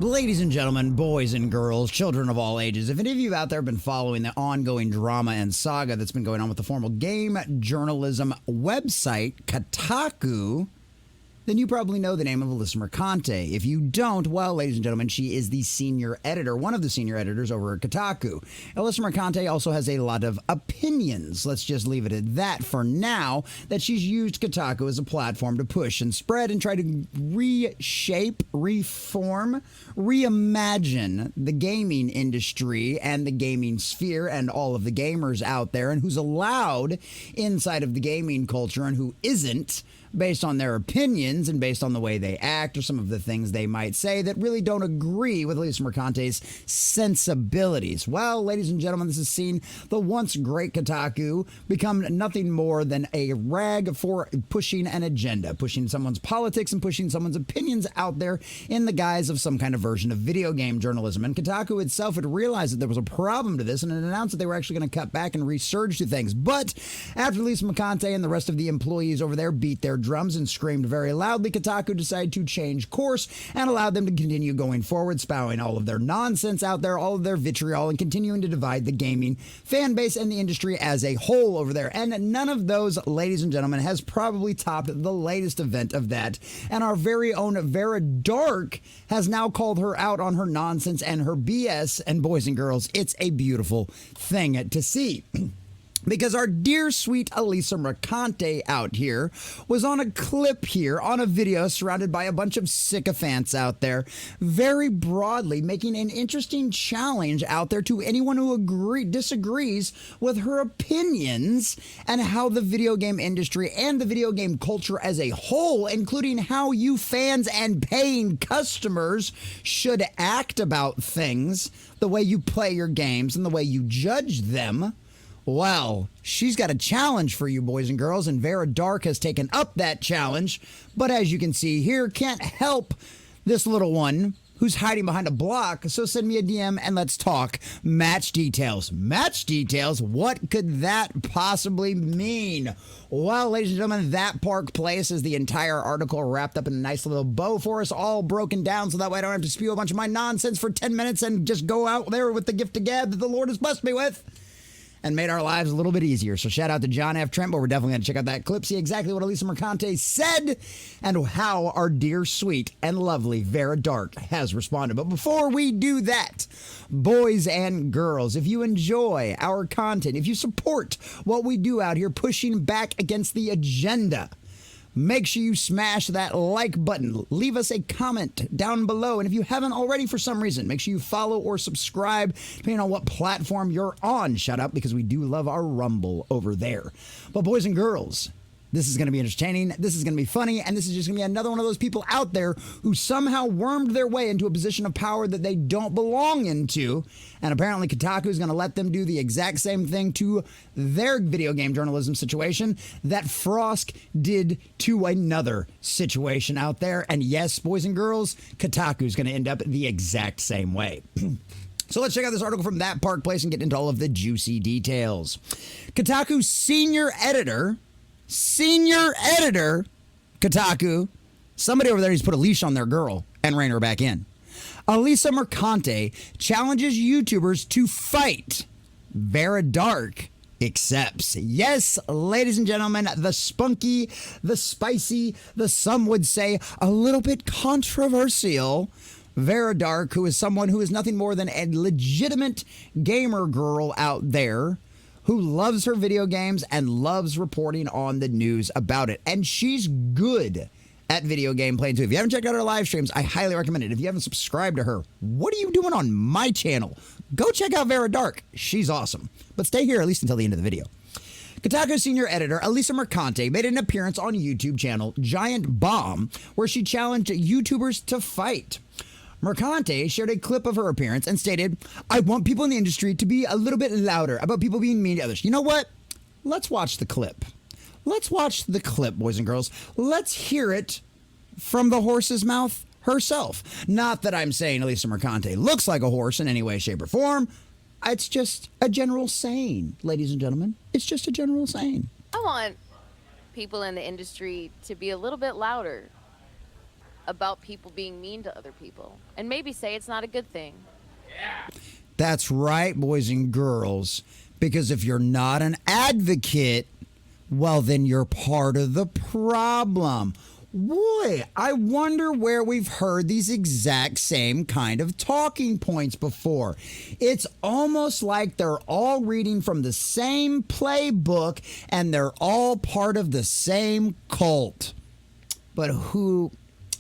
Ladies and gentlemen, boys and girls, children of all ages, if any of you out there have been following the ongoing drama and saga that's been going on with the formal game journalism website, Kotaku, then you probably know the name of Alyssa Mercante. If you don't, well, ladies and gentlemen, she is the senior editor, one of the senior editors over at Kotaku. Alyssa Mercante also has a lot of opinions. Let's just leave it at that for now, that she's used Kotaku as a platform to push and spread and try to reshape, reform, reimagine the gaming industry and the gaming sphere and all of the gamers out there, and who's allowed inside of the gaming culture and who isn't, based on their opinions and based on the way they act or some of the things they might say that really don't agree with Alyssa Mercante's sensibilities. Well, ladies and gentlemen, this has seen the once great Kotaku become nothing more than a rag for pushing an agenda, pushing someone's politics and pushing someone's opinions out there in the guise of some kind of version of video game journalism. And Kotaku itself had realized that there was a problem to this and it announced that they were actually going to cut back and resurge to things. But after Alyssa Mercante and the rest of the employees over there beat their drums and screamed very loudly, Kotaku decided to change course and allowed them to continue going forward, spouting all of their nonsense out there, all of their vitriol, and continuing to divide the gaming fan base and the industry as a whole over there. And none of those, ladies and gentlemen, has probably topped the latest event of that. And our very own Vara has now called her out on her nonsense and her BS. And boys and girls, it's a beautiful thing to see. Because our dear, sweet Alyssa Mercante out here was on a clip here, on a video, surrounded by a bunch of sycophants out there, very broadly making an interesting challenge out there to anyone who disagrees with her opinions and how the video game industry and the video game culture as a whole, including how you fans and paying customers should act about things, the way you play your games and the way you judge them. Well, she's got a challenge for you, boys and girls, and Vara has taken up that challenge. But as you can see here, can't help this little one who's hiding behind a block. So send me a DM and let's talk match details. Match details? What could that possibly mean? Well, ladies and gentlemen, that Park Place is the entire article wrapped up in a nice little bow for us, all broken down so that way I don't have to spew a bunch of my nonsense for 10 minutes and just go out there with the gift of gab that the Lord has blessed me with and made our lives a little bit easier. So shout out to John F. Trent, but we're definitely going to check out that clip, see exactly what Alyssa Mercante said and how our dear, sweet, and lovely Vara has responded. But before we do that, boys and girls, if you enjoy our content, if you support what we do out here pushing back against the agenda, make sure you smash that like button. Leave us a comment down below. And if you haven't already for some reason, make sure you follow or subscribe, depending on what platform you're on. Shut up, because we do love our Rumble over there. But boys and girls, this is going to be entertaining, this is going to be funny, and this is just going to be another one of those people out there who somehow wormed their way into a position of power that they don't belong into. And apparently Kotaku is going to let them do the exact same thing to their video game journalism situation that Frost did to another situation out there. And yes, boys and girls, Kotaku is going to end up the exact same way. So let's check out this article from That Park Place and get into all of the juicy details. Kotaku's senior editor, Kotaku, somebody over there needs to put a leash on their girl and rein her back in. Alyssa Mercante challenges YouTubers to fight. Vara accepts. Yes, ladies and gentlemen, the spunky, the spicy, the some would say a little bit controversial Vara, who is someone who is nothing more than a legitimate gamer girl out there, who loves her video games and loves reporting on the news about it. And she's good at video game playing too. If you haven't checked out her live streams, I highly recommend it. If you haven't subscribed to her, what are you doing on my channel? Go check out Vara. She's awesome. But stay here at least until the end of the video. Kotaku senior editor Alyssa Mercante made an appearance on YouTube channel Giant Bomb, where she challenged YouTubers to fight. Mercante shared a clip of her appearance and stated, "I want people in the industry to be a little bit louder about people being mean to others." You know what? Let's watch the clip. Let's watch the clip, boys and girls. Let's hear it from the horse's mouth herself. Not that I'm saying Alyssa Mercante looks like a horse in any way, shape, or form. It's just a general saying, ladies and gentlemen. It's just a general saying. I want people in the industry to be a little bit louder. about people being mean to other people and maybe say it's not a good thing. That's right, boys and girls. Because if you're not an advocate, well, then you're part of the problem. Boy, I wonder where we've heard these exact same kind of talking points before. It's almost like they're all reading from the same playbook and they're all part of the same cult. But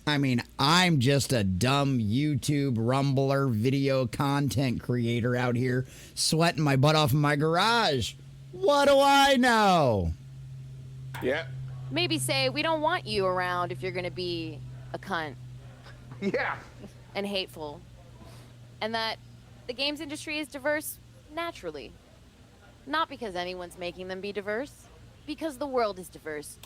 I'm just a dumb YouTube rumbler video content creator out here sweating my butt off in my garage. What do I know? Yeah. Maybe say we don't want you around if you're going to be a cunt. Yeah. And hateful. And that the games industry is diverse naturally. Not because anyone's making them be diverse, because the world is diverse.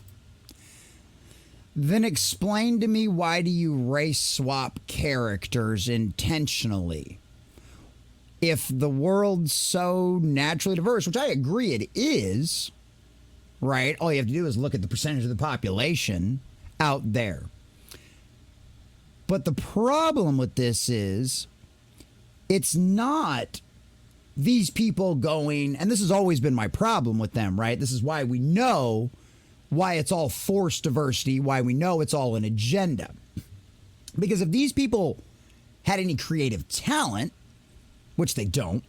Then explain to me, why do you race swap characters intentionally? If the world's so naturally diverse, which I agree it is, right? All you have to do is look at the percentage of the population out there. But the problem with this is, it's not these people going, and this has always been my problem with them, right? This is why we know why it's all forced diversity, why we know it's all an agenda. Because if these people had any creative talent, which they don't,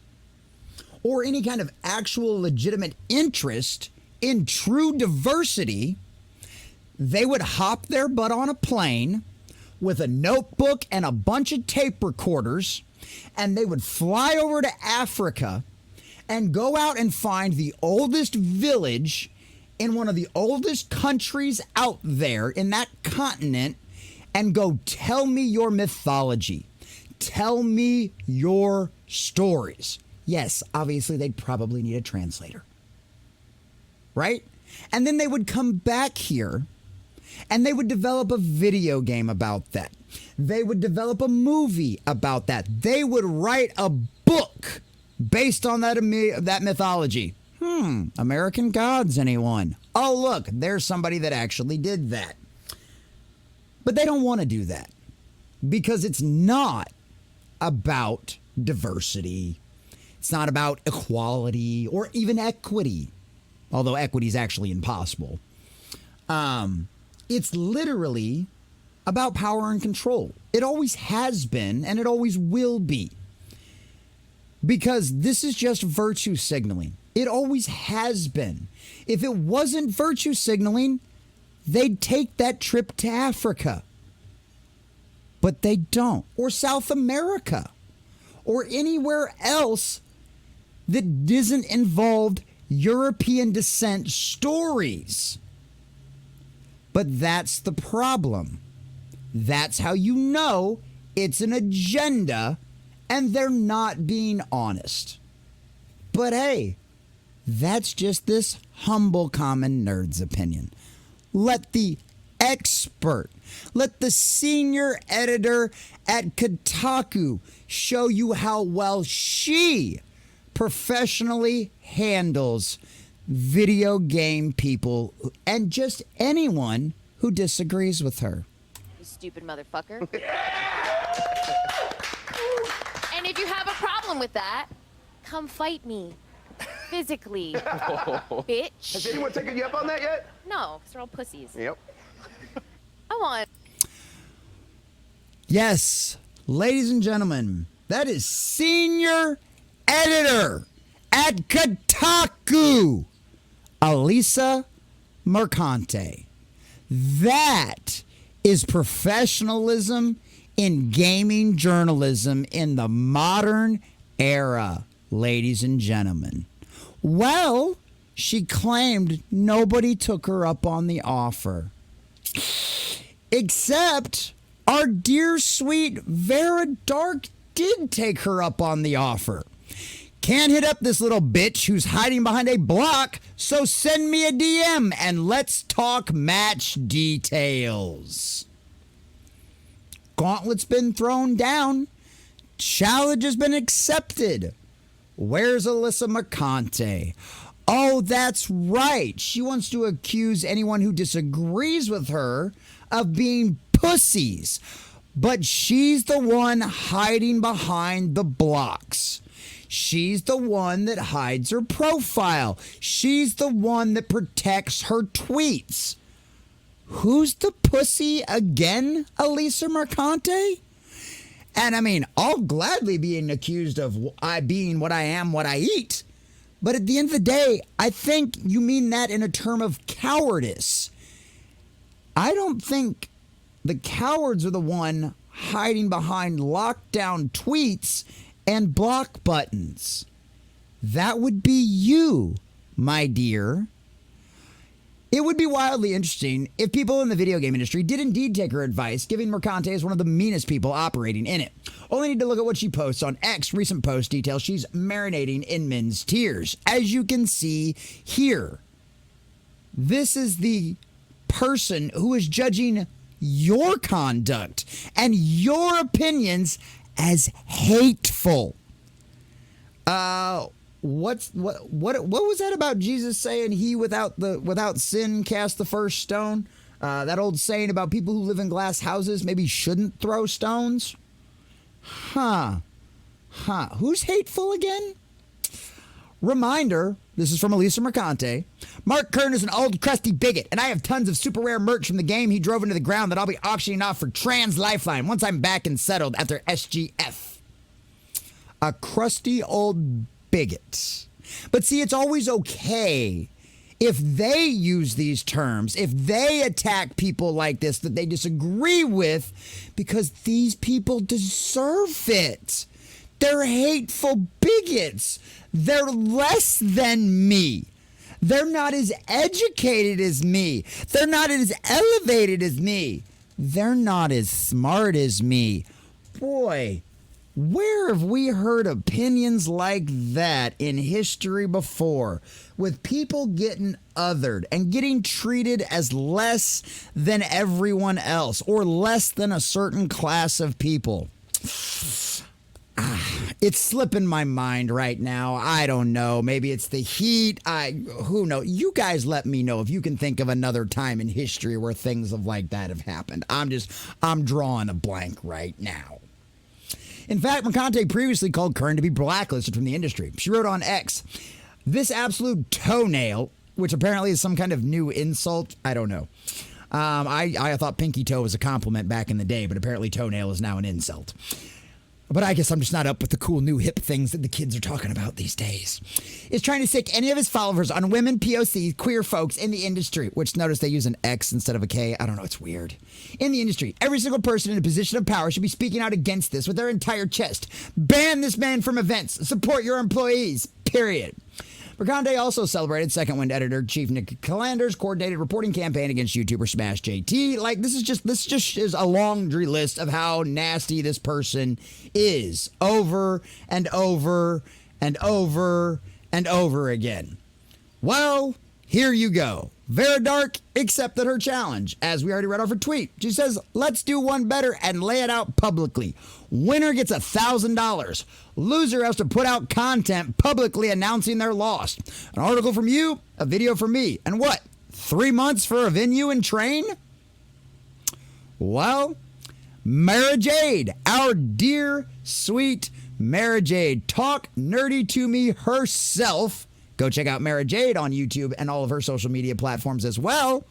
or any kind of actual legitimate interest in true diversity, they would hop their butt on a plane with a notebook and a bunch of tape recorders, and they would fly over to Africa and go out and find the oldest village in one of the oldest countries out there in that continent and go, tell me your mythology. Tell me your stories. Yes, obviously they'd probably need a translator. Right? And then they would come back here and they would develop a video game about that. They would develop a movie about that. They would write a book based on that mythology. American Gods, anyone? Oh, look, there's somebody that actually did that. But they don't want to do that because it's not about diversity. It's not about equality or even equity, although equity is actually impossible. It's literally about power and control. It always has been, and it always will be. Because this is just virtue signaling. It always has been. If it wasn't virtue signaling, they'd take that trip to Africa. But they don't. Or South America. Or anywhere else that doesn't involve European descent stories. But that's the problem. That's how you know it's an agenda and they're not being honest. But hey, that's just this humble common nerd's opinion. Let the expert, let the senior editor at Kotaku show you how well she professionally handles video game people and just anyone who disagrees with her. You stupid motherfucker. And if you have a problem with that, come fight me. Physically. Bitch. Has anyone taken you up on that yet? No, because they're all pussies. Yep. I want. Yes, ladies and gentlemen, that is senior editor at Kotaku, Alyssa Mercante. That is professionalism in gaming journalism in the modern era, ladies and gentlemen. Well, she claimed nobody took her up on the offer. Except our dear sweet Vara Dark did take her up on the offer. Can't hit up this little bitch who's hiding behind a block, so send me a DM and let's talk match details. Gauntlet's been thrown down. Challenge has been accepted. Where's Alyssa Mercante? Oh, that's right. She wants to accuse anyone who disagrees with her of being pussies. But she's the one hiding behind the blocks. She's the one that hides her profile. She's the one that protects her tweets. Who's the pussy again, Alyssa Mercante? And I mean, I'll gladly be accused of being what I am, what I eat. But at the end of the day, I think you mean that in a term of cowardice. I don't think the cowards are the one hiding behind lockdown tweets and block buttons. That would be you, my dear. It would be wildly interesting if people in the video game industry did indeed take her advice, giving Mercante as one of the meanest people operating in it. Only need to look at what she posts on X. Recent post details she's marinating in men's tears. As you can see here, this is the person who is judging your conduct and your opinions as hateful. What was that about Jesus saying he without sin cast the first stone? That old saying about people who live in glass houses maybe shouldn't throw stones? Who's hateful again? Reminder, this is from Alyssa Mercante. Mark Kern is an old crusty bigot, and I have tons of super rare merch from the game he drove into the ground that I'll be auctioning off for Trans Lifeline once I'm back and settled after SGF. A crusty old bigot. But see, it's always okay if they use these terms, if they attack people like this that they disagree with, because these people deserve it. They're hateful bigots. They're less than me. They're not as educated as me. They're not as elevated as me. They're not as smart as me. Boy, where have we heard opinions like that in history before? With people getting othered and getting treated as less than everyone else or less than a certain class of people. It's slipping my mind right now. I don't know. Maybe it's the heat. Who knows? You guys let me know if you can think of another time in history where things like that have happened. I'm drawing a blank right now. In fact, Mercante previously called Kern to be blacklisted from the industry. She wrote on X, "This absolute toenail," which apparently is some kind of new insult. I don't know. I thought pinky toe was a compliment back in the day, but apparently toenail is now an insult. But I guess I'm just not up with the cool new hip things that the kids are talking about these days. Is trying to sick any of his followers on women, POC, queer folks in the industry, which notice they use an X instead of a K. I don't know, it's weird. In the industry, every single person in a position of power should be speaking out against this with their entire chest. Ban this man from events. Support your employees. Period. Mercante also celebrated Second Wind editor-chief Nick Calendar's coordinated reporting campaign against YouTuber Smash JT. Like, this just is a laundry list of how nasty this person is over and over and over and over again. Well, here you go. Vara Dark accepted her challenge. As we already read off her tweet, she says, "Let's do one better and lay it out publicly. Winner gets $1,000. Loser has to put out content publicly announcing their loss. An article from you, a video from me. And what? 3 months for a venue and train?" Well, Mara Jade, our dear, sweet Mara Jade, talk nerdy to me herself. Go check out Mara Jade on YouTube and all of her social media platforms as well.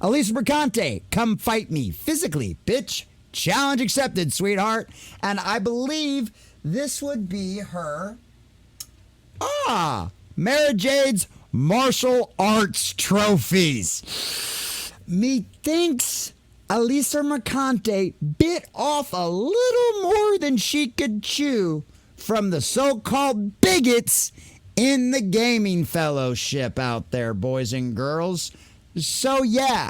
Alyssa Mercante, come fight me physically, bitch. Challenge accepted, sweetheart. And I believe this would be her. Mara Jade's martial arts trophies. Methinks Alyssa Mercante bit off a little more than she could chew from the so-called bigots in the gaming fellowship out there, boys and girls. So yeah,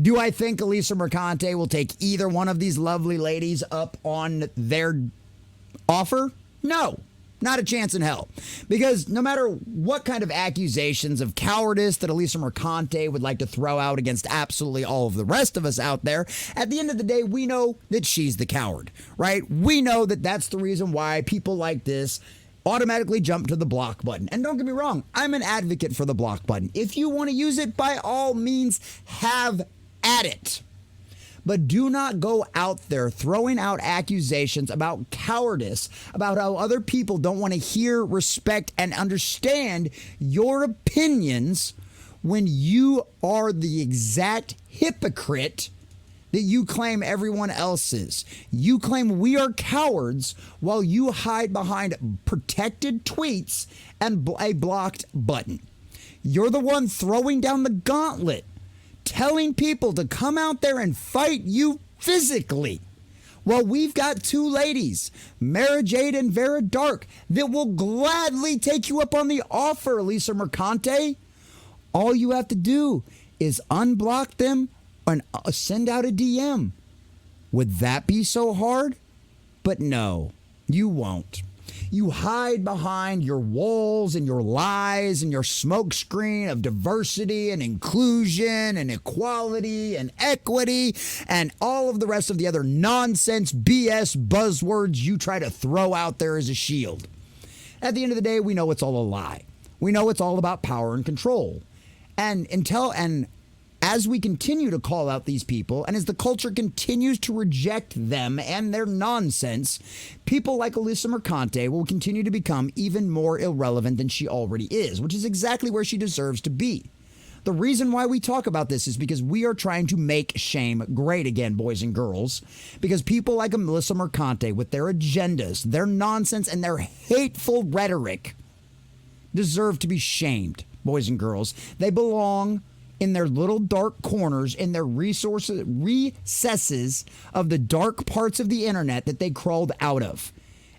do I think Alyssa Mercante will take either one of these lovely ladies up on their offer? No, not a chance in hell. Because no matter what kind of accusations of cowardice that Alyssa Mercante would like to throw out against absolutely all of the rest of us out there, at the end of the day, we know that she's the coward, right? We know that that's the reason why people like this automatically jump to the block button. And don't get me wrong, I'm an advocate for the block button. If you want to use it, by all means, have at it. But do not go out there throwing out accusations about cowardice, about how other people don't want to hear, respect, and understand your opinions when you are the exact hypocrite that you claim everyone else is. You claim we are cowards while you hide behind protected tweets and a blocked button. You're the one throwing down the gauntlet, telling people to come out there and fight you physically. Well, we've got two ladies, Jade and Vara Dark, that will gladly take you up on the offer, Alyssa Mercante. All you have to do is unblock them and send out a DM. Would that be so hard? But no, you won't. You hide behind your walls and your lies and your smokescreen of diversity and inclusion and equality and equity and all of the rest of the other nonsense BS buzzwords you try to throw out there as a shield. At the end of the day, we know it's all a lie. We know it's all about power and control. And as we continue to call out these people, and as the culture continues to reject them and their nonsense, people like Alyssa Mercante will continue to become even more irrelevant than she already is, which is exactly where she deserves to be. The reason why we talk about this is because we are trying to make shame great again, boys and girls, because people like Alyssa Mercante, with their agendas, their nonsense, and their hateful rhetoric, deserve to be shamed, boys and girls. They belong in their little dark corners, in their recesses of the dark parts of the internet that they crawled out of.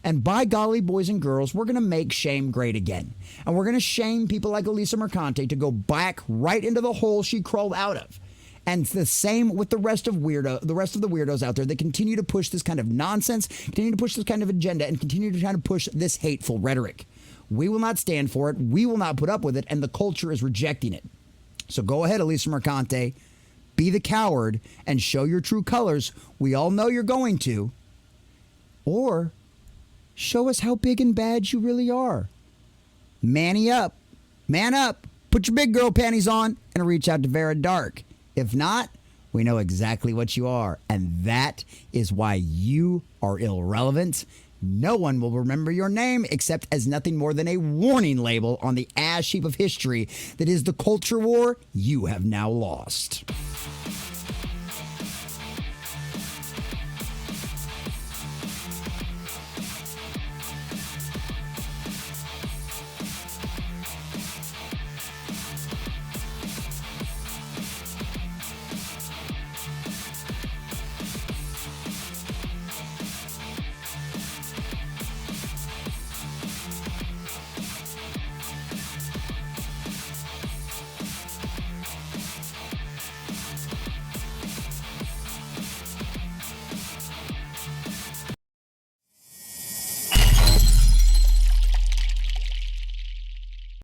And by golly, boys and girls, we're going to make shame great again. And we're going to shame people like Alyssa Mercante to go back right into the hole she crawled out of. And it's the same with the rest of the weirdos out there that continue to push this kind of nonsense, continue to push this kind of agenda, and continue to try to push this hateful rhetoric. We will not stand for it. We will not put up with it. And the culture is rejecting it. So go ahead, Alyssa Mercante, be the coward and show your true colors. We all know you're going to. Or show us how big and bad you really are. Manny up, man up, put your big girl panties on and reach out to Vara Dark. If not, we know exactly what you are. And that is why you are irrelevant. No one will remember your name except as nothing more than a warning label on the ash heap of history that is the culture war you have now lost.